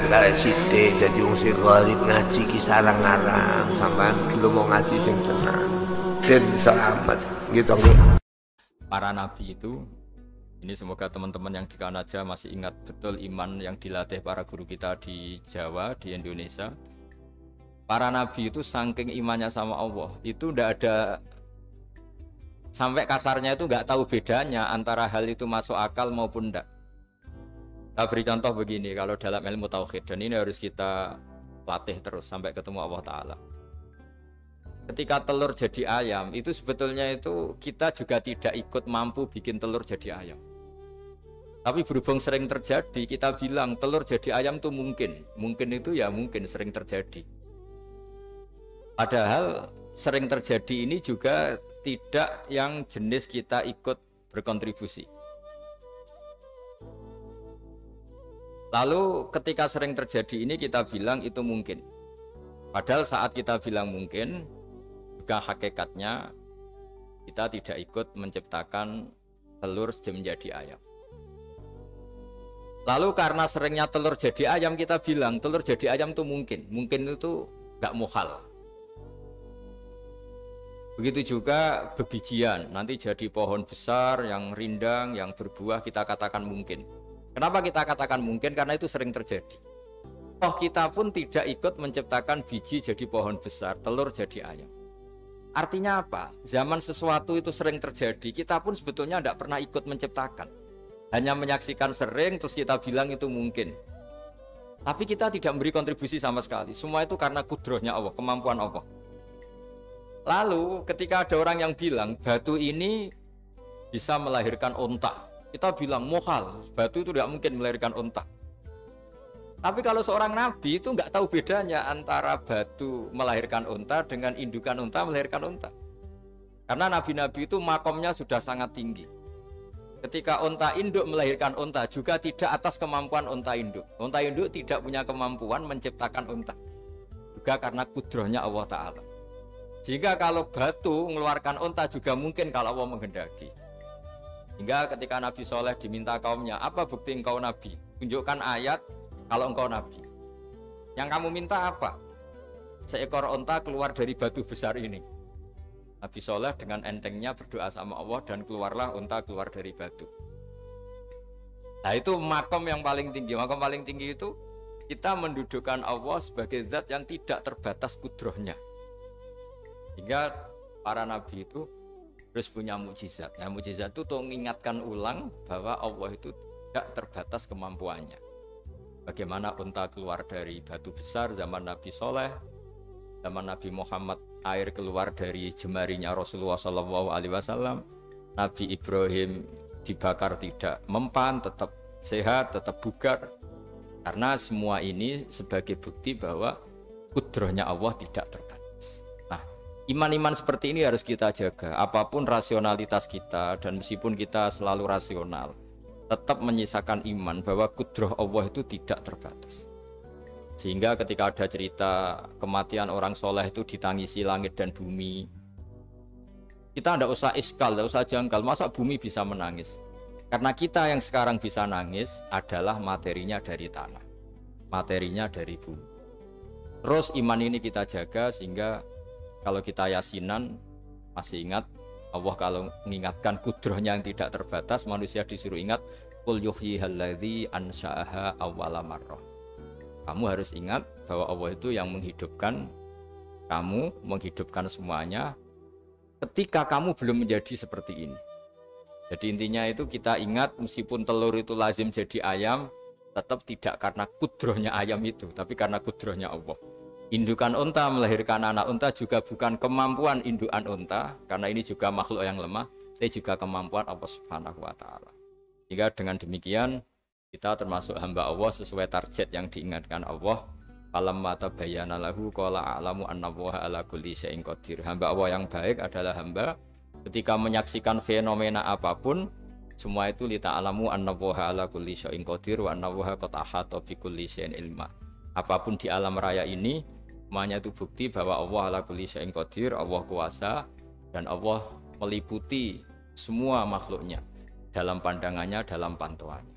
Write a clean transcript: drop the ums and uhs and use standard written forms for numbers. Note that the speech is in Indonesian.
karek sithik dadi wong sing gharib ngaji ki sarang-arang sampean gelem mau ngaji sing tenan den selamat gitu nggih. Para nabi itu, ini semoga teman-teman yang di Kanaja masih ingat betul iman yang dilatih para guru kita di Jawa, di Indonesia. Para nabi itu saking imannya sama Allah, itu ndak ada, sampai kasarnya itu nggak tahu bedanya antara hal itu masuk akal maupun ndak. Kita beri contoh begini, kalau dalam ilmu tauhid, dan ini harus kita latih terus sampai ketemu Allah Ta'ala. Ketika telur jadi ayam, itu sebetulnya itu kita juga tidak ikut mampu bikin telur jadi ayam. Tapi berhubung sering terjadi, kita bilang telur jadi ayam itu mungkin. Mungkin itu ya mungkin sering terjadi. Padahal sering terjadi ini juga tidak yang jenis kita ikut berkontribusi. Lalu ketika sering terjadi ini kita bilang itu mungkin. Padahal saat kita bilang mungkin, juga hakikatnya kita tidak ikut menciptakan telur menjadi ayam. Lalu karena seringnya telur jadi ayam, kita bilang telur jadi ayam itu mungkin. Mungkin itu gak muhal. Begitu juga bebijian, nanti jadi pohon besar yang rindang, yang berbuah, kita katakan mungkin. Kenapa kita katakan mungkin? Karena itu sering terjadi. Toh kita pun tidak ikut menciptakan biji jadi pohon besar, telur jadi ayam. Artinya apa? Zaman sesuatu itu sering terjadi, kita pun sebetulnya tidak pernah ikut menciptakan. Hanya menyaksikan sering, terus kita bilang itu mungkin. Tapi kita tidak memberi kontribusi sama sekali. Semua itu karena kudrohnya Allah, kemampuan Allah. Lalu ketika ada orang yang bilang, batu ini bisa melahirkan unta. Kita bilang, mohal, batu itu tidak mungkin melahirkan unta. Tapi kalau seorang nabi itu nggak tahu bedanya antara batu melahirkan unta dengan indukan unta melahirkan unta. Karena nabi-nabi itu makomnya sudah sangat tinggi. Ketika unta induk melahirkan unta juga tidak atas kemampuan unta induk. Unta induk tidak punya kemampuan menciptakan unta. Juga karena kudrohnya Allah Ta'ala. Jika kalau batu mengeluarkan unta juga mungkin kalau Allah menghendaki. Hingga ketika Nabi Soleh diminta kaumnya, apa bukti engkau nabi? Tunjukkan ayat kalau engkau nabi. Yang kamu minta apa? Seekor unta keluar dari batu besar ini. Nabi Soleh dengan entengnya berdoa sama Allah dan keluarlah unta keluar dari batu. Nah itu makom yang paling tinggi. Makom paling tinggi itu kita mendudukkan Allah sebagai zat yang tidak terbatas kudrohnya. Hingga para nabi itu terus punya mukjizat. Nah mukjizat itu untuk mengingatkan ulang bahwa Allah itu tidak terbatas kemampuannya. Bagaimana unta keluar dari batu besar zaman Nabi Soleh, zaman Nabi Muhammad air keluar dari jemarinya Rasulullah SAW, Nabi Ibrahim dibakar tidak mempan, tetap sehat, tetap bugar. Karena semua ini sebagai bukti bahwa kudrohnya Allah tidak terbatas. Nah, iman-iman seperti ini harus kita jaga. Apapun rasionalitas kita dan meskipun kita selalu rasional, tetap menyisakan iman bahwa kudroh Allah itu tidak terbatas. Sehingga ketika ada cerita kematian orang soleh itu ditangisi langit dan bumi, kita tidak usah iskal, tidak usah janggal, masa bumi bisa menangis? Karena kita yang sekarang bisa nangis adalah materinya dari tanah, materinya dari bumi. Terus iman ini kita jaga sehingga kalau kita yasinan masih ingat Allah kalau mengingatkan kudrohnya yang tidak terbatas, manusia disuruh ingat qul yuhyihal ansha'aha awwala marrah. Kamu harus ingat bahwa Allah itu yang menghidupkan kamu, menghidupkan semuanya ketika kamu belum menjadi seperti ini. Jadi intinya itu kita ingat meskipun telur itu lazim jadi ayam, tetap tidak karena kudrohnya ayam itu, tapi karena kudrohnya Allah. Indukan unta melahirkan anak unta juga bukan kemampuan indukan unta, karena ini juga makhluk yang lemah, tapi juga kemampuan Allah Subhanahu wa Ta'ala. Jika dengan demikian kita termasuk hamba Allah sesuai target yang diingatkan Allah. Falamma tabayyana lahu qala a'lamu annallaha ala kulli syai'in qadir. Hamba Allah yang baik adalah hamba ketika menyaksikan fenomena apapun, semua itu li ta'lamu annallaha ala kulli syai'in qadir wa annallaha qad ahata bi kulli syai'in ilma. Apapun di alam raya ini semuanya itu bukti bahwa Allah ala kulli syai'in qadir, Allah kuasa dan Allah meliputi semua makhluknya dalam pandangannya, dalam pantauannya.